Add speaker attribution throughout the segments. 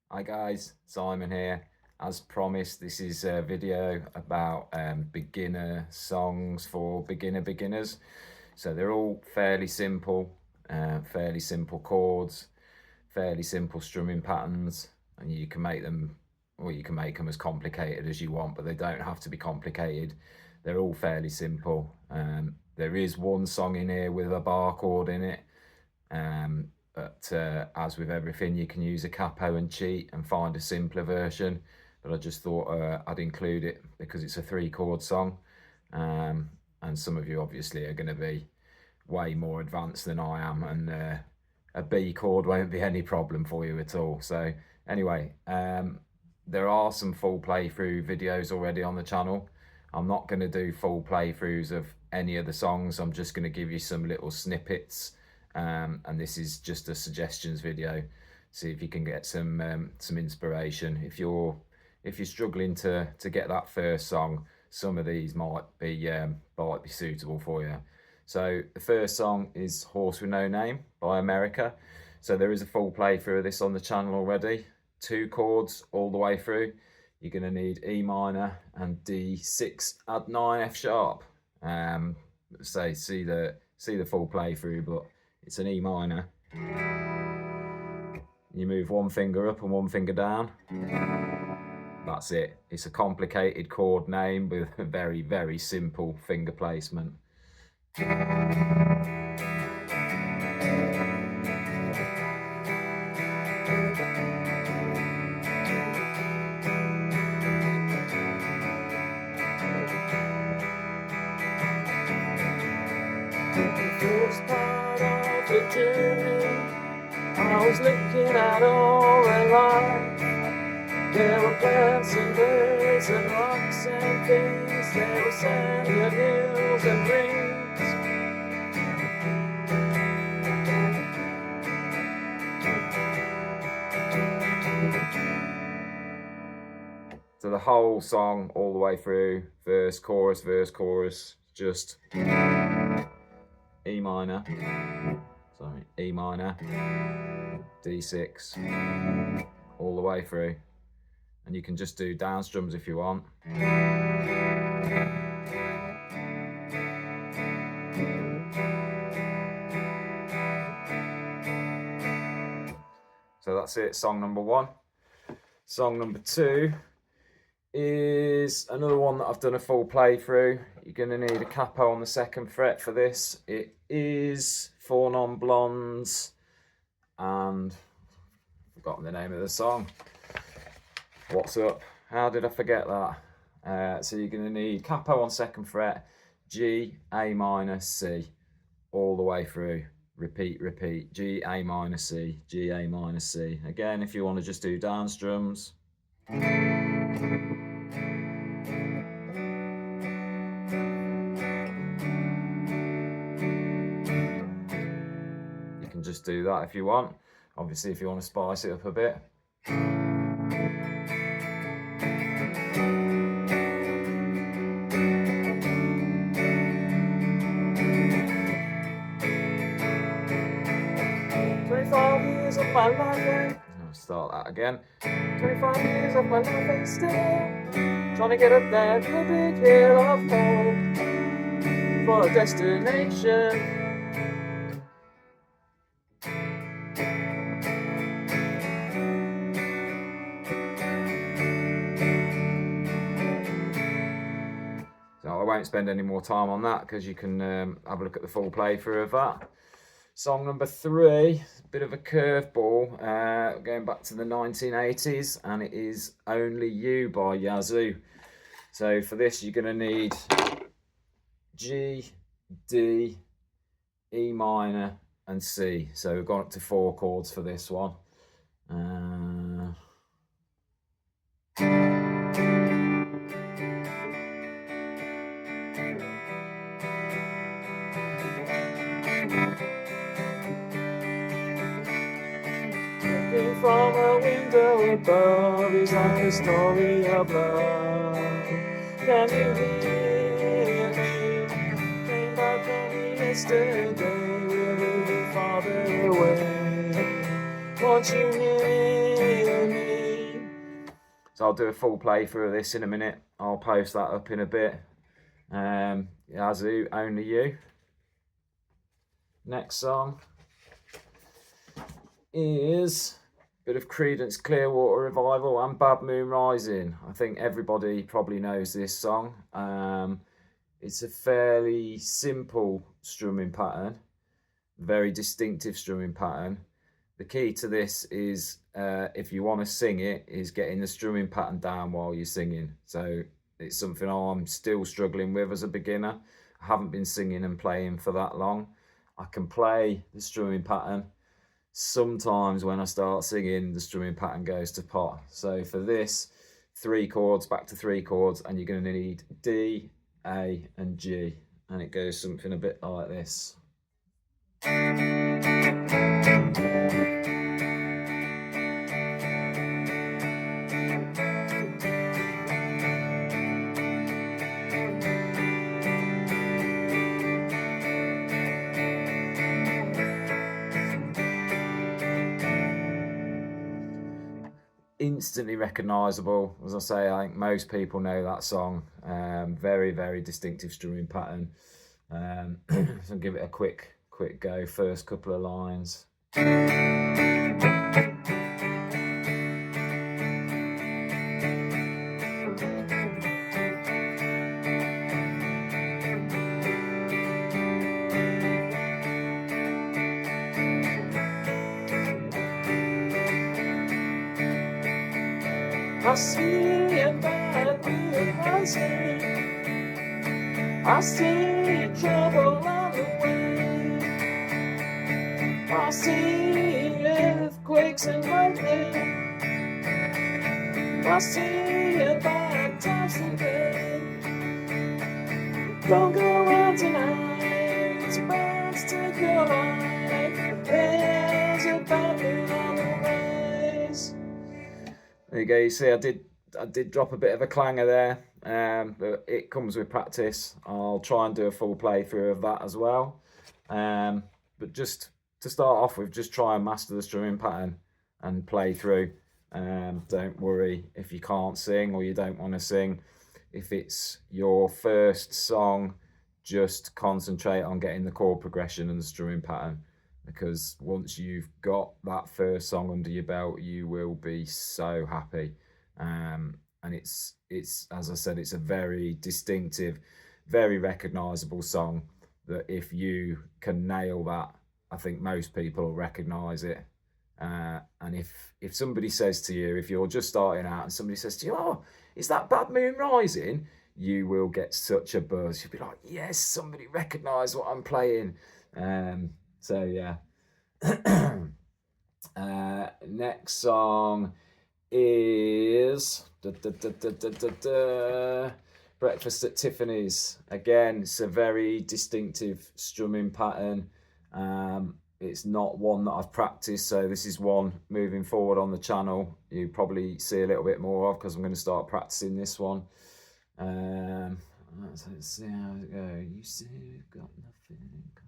Speaker 1: Hi guys, Simon here. As promised, this is a video about beginner songs for beginners. So they're all fairly simple chords, fairly simple strumming patterns, and you can make them, or you can make them as complicated as you want, but they don't have to be complicated. They're all fairly simple. There is one song in here with a bar chord in it. But as with everything, you can use a capo and cheat and find a simpler version. But I just thought I'd include it because it's a 3-chord song. And some of you obviously are going to be way more advanced than I am, and a B chord won't be any problem for you at all. So anyway, there are some full playthrough videos already on the channel. I'm not going to do full playthroughs of any of the songs. I'm just going to give you some little snippets. And this is just a suggestions video. See if you can get some inspiration. If you're struggling to get that first song, some of these might be suitable for you. So the first song is Horse With No Name by America. So there is a full playthrough of this on the channel already. 2 chords all the way through. You're going to need E minor and D6 add 9 F sharp. So see the full playthrough, but it's an E minor. You move one finger up and one finger down. That's it. It's a complicated chord name with a very, very simple finger placement. First part of the journey, I was looking at all the life. There were plants and birds and rocks and things. There were sand and hills and rings. So the whole song all the way through, verse, chorus, just E minor, E minor, D6, all the way through. And you can just do down strums if you want. So that's it, song number 1. Song number 2 is another one that I've done a full playthrough. You're going to need a capo on the 2nd fret for this. It is 4 Non-Blondes, and I've forgotten the name of the song. What's up? How did I forget that? So you're going to need capo on 2nd fret, G, A minor, C, all the way through. Repeat, G, A minor, C, G, A minor, C. Again, if you want to just do down strums. You can just do that if you want. Obviously, if you want to spice it up a bit. Years of my life. I'll start that again. 25 years of my life and still trying to get up there to the big hill of hope for a destination. So I won't spend any more time on that because you can have a look at the full playthrough of that. Song number 3, a bit of a curveball, going back to the 1980s, and it is Only You by Yazoo. So for this, you're going to need G, D, E minor, and C. So we've gone up to 4 chords for this one. From a window above is like a story of love. Can you hear me? Came back from yesterday, we're moving farther away. Won't you hear me? So I'll do a full playthrough of this in a minute. I'll post that up in a bit. Yazoo, Only You. Next song is a bit of Creedence Clearwater Revival and Bad Moon Rising. I think everybody probably knows this song. It's a fairly simple strumming pattern, very distinctive strumming pattern. The key to this is, if you want to sing it, is getting the strumming pattern down while you're singing. So it's something I'm still struggling with as a beginner. I haven't been singing and playing for that long. I can play the strumming pattern. Sometimes when I start singing, the strumming pattern goes to pot. So for this, 3 chords, back to 3 chords, and you're going to need D, A, and G. And it goes something a bit like this. Instantly recognizable. As I say, I think most people know that song. Very, very distinctive strumming pattern. So I'll give it a quick go. First couple of lines. I see a bad moon rising. I see trouble on the way. I see earthquakes and lightning. I see a bad times today. Don't go out tonight. It's birds take your life. There's a bad moon on the rise. There you go. You see, I did drop a bit of a clanger there, but it comes with practice. I'll try and do a full playthrough of that as well. But just to start off with, just try and master the strumming pattern and play through. Don't worry if you can't sing or you don't want to sing. If it's your first song, just concentrate on getting the chord progression and the strumming pattern, because once you've got that first song under your belt, you will be so happy. And it's as I said, it's a very distinctive, very recognizable song that if you can nail that, I think most people will recognize it. And if somebody says to you, if you're just starting out and somebody says to you, "Oh, is that Bad Moon Rising?" you will get such a buzz. You'll be like, "Yes, somebody recognise what I'm playing." So yeah. Next song is Breakfast at Tiffanys. Again, it's a very distinctive strumming pattern. It's not one that I've practiced, so this is one moving forward on the channel you probably see a little bit more of, because I'm going to start practicing this one. Let's see how it goes. You say you've got nothing in common.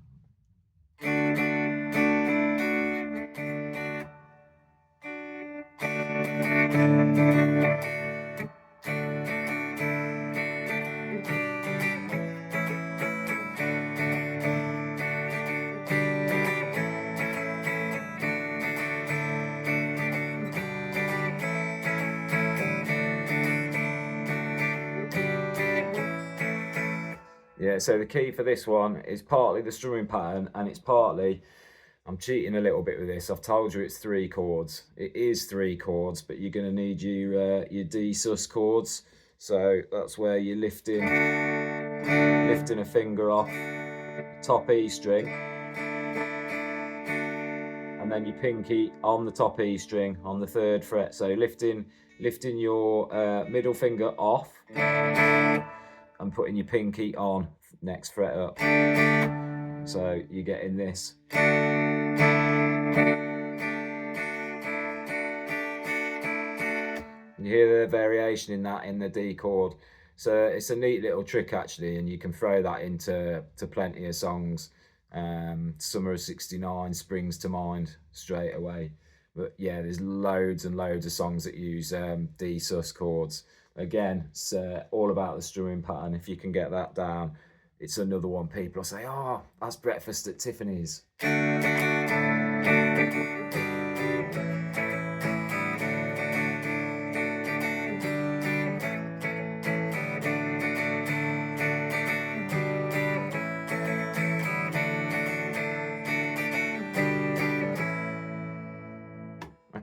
Speaker 1: Yeah, so the key for this one is partly the strumming pattern, and it's partly, I'm cheating a little bit with this. I've told you it's 3 chords. It is 3 chords, but you're going to need your D sus chords. So that's where you're lifting a finger off top E string, and then your pinky on the top E string on the 3rd fret. So lifting your middle finger off and putting your pinky on next fret up. So you're getting this. You hear the variation in that in the D chord. So it's a neat little trick actually, and you can throw that into plenty of songs. Summer of '69 springs to mind straight away But yeah, there's loads and loads of songs that use D sus chords. Again, it's all about the strumming pattern. If you can get that down, it's another one people will say, oh, that's Breakfast at Tiffany's.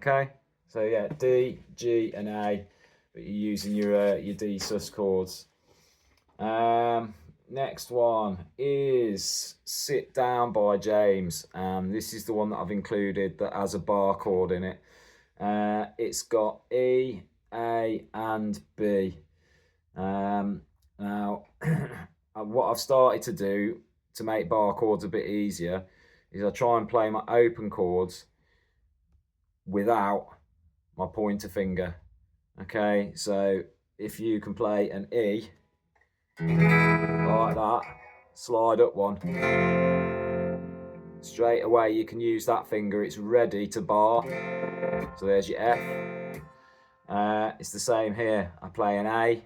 Speaker 1: Okay, so yeah, D, G, and A, but you're using your D sus chords. Next one is Sit Down by James. This is the one that I've included that has a bar chord in it. It's got E, A, and B. Now, what I've started to do to make bar chords a bit easier is I try and play my open chords without my pointer finger. Okay, so if you can play an E like that, slide up one, straight away you can use that finger, it's ready to bar. So there's your F. It's the same here. I play an A,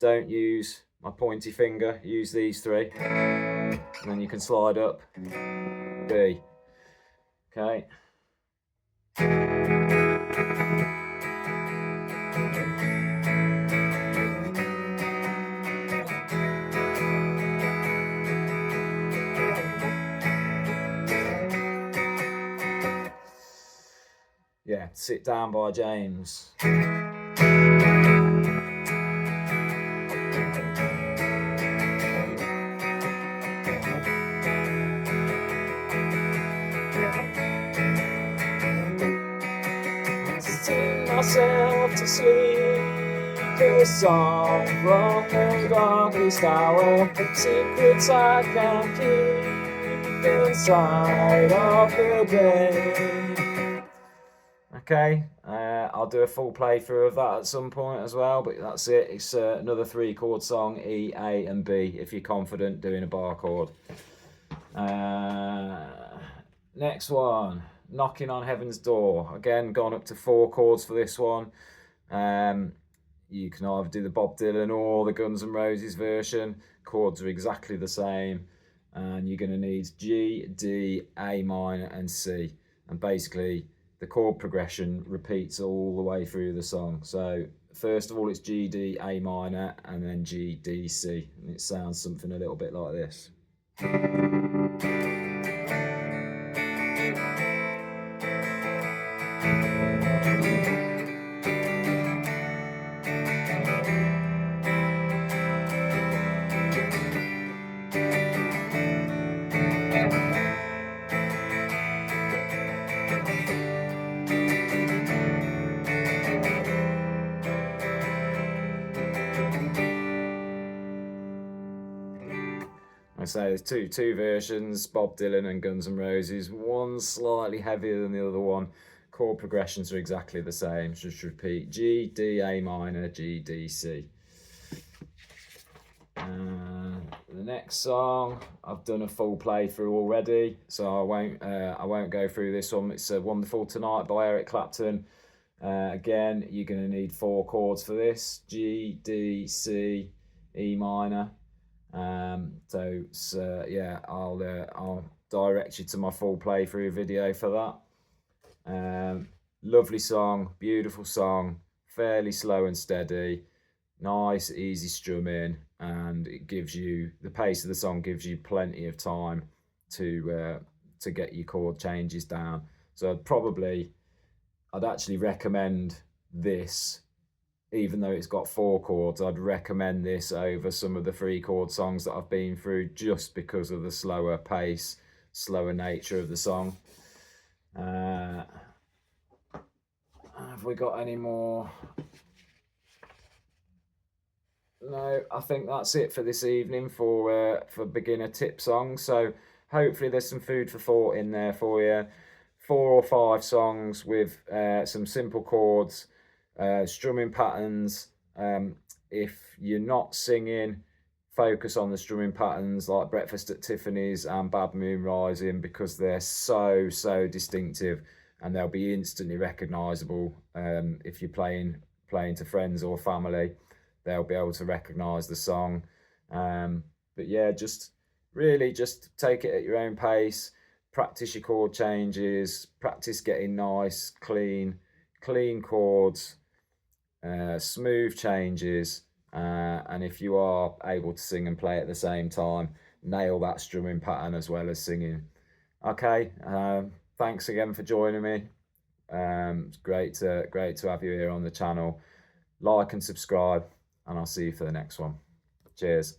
Speaker 1: don't use my pointy finger, use these three, and then you can slide up B. Okay. Yeah, Sit Down by James. Sing myself to sleep, a song from the darkest hour, secrets I can't keep inside of the day. Okay, I'll do a full playthrough of that at some point as well, but that's it. It's another 3-chord song, E, A, and B, if you're confident doing a bar chord. Next one, Knocking on Heaven's Door. Again, gone up to 4 chords for this one. You can either do the Bob Dylan or the Guns N' Roses version. Chords are exactly the same. And you're going to need G, D, A minor, and C. And basically, the chord progression repeats all the way through the song. So first of all, it's G, D, A minor, and then G, D, C. And it sounds something a little bit like this. I say there's two versions, Bob Dylan and Guns N' Roses. One's slightly heavier than the other one. Chord progressions are exactly the same. Just repeat G, D, A minor, G, D, C. The next song, I've done a full playthrough already, so I won't go through this one. It's Wonderful Tonight by Eric Clapton. Again, you're going to need 4 chords for this: G, D, C, E minor. Yeah, I'll direct you to my full playthrough video for that. Lovely song, beautiful song, fairly slow and steady, nice easy strumming, and it gives you, the pace of the song gives you plenty of time to get your chord changes down. So I'd actually recommend this. Even though it's got 4 chords, I'd recommend this over some of the 3-chord songs that I've been through, just because of the slower pace, slower nature of the song. Have we got any more? No, I think that's it for this evening for beginner tip songs. So hopefully there's some food for thought in there for you. 4 or 5 songs with some simple chords, strumming patterns. If you're not singing, focus on the strumming patterns like Breakfast at Tiffany's and Bad Moon Rising, because they're so distinctive and they'll be instantly recognizable. If you're playing to friends or family, they'll be able to recognize the song. But yeah, just really just take it at your own pace, practice your chord changes, practice getting nice clean chords, smooth changes, and if you are able to sing and play at the same time, nail that strumming pattern as well as singing. Okay, thanks again for joining me. It's great to have you here on the channel. Like and subscribe, and I'll see you for the next one. Cheers.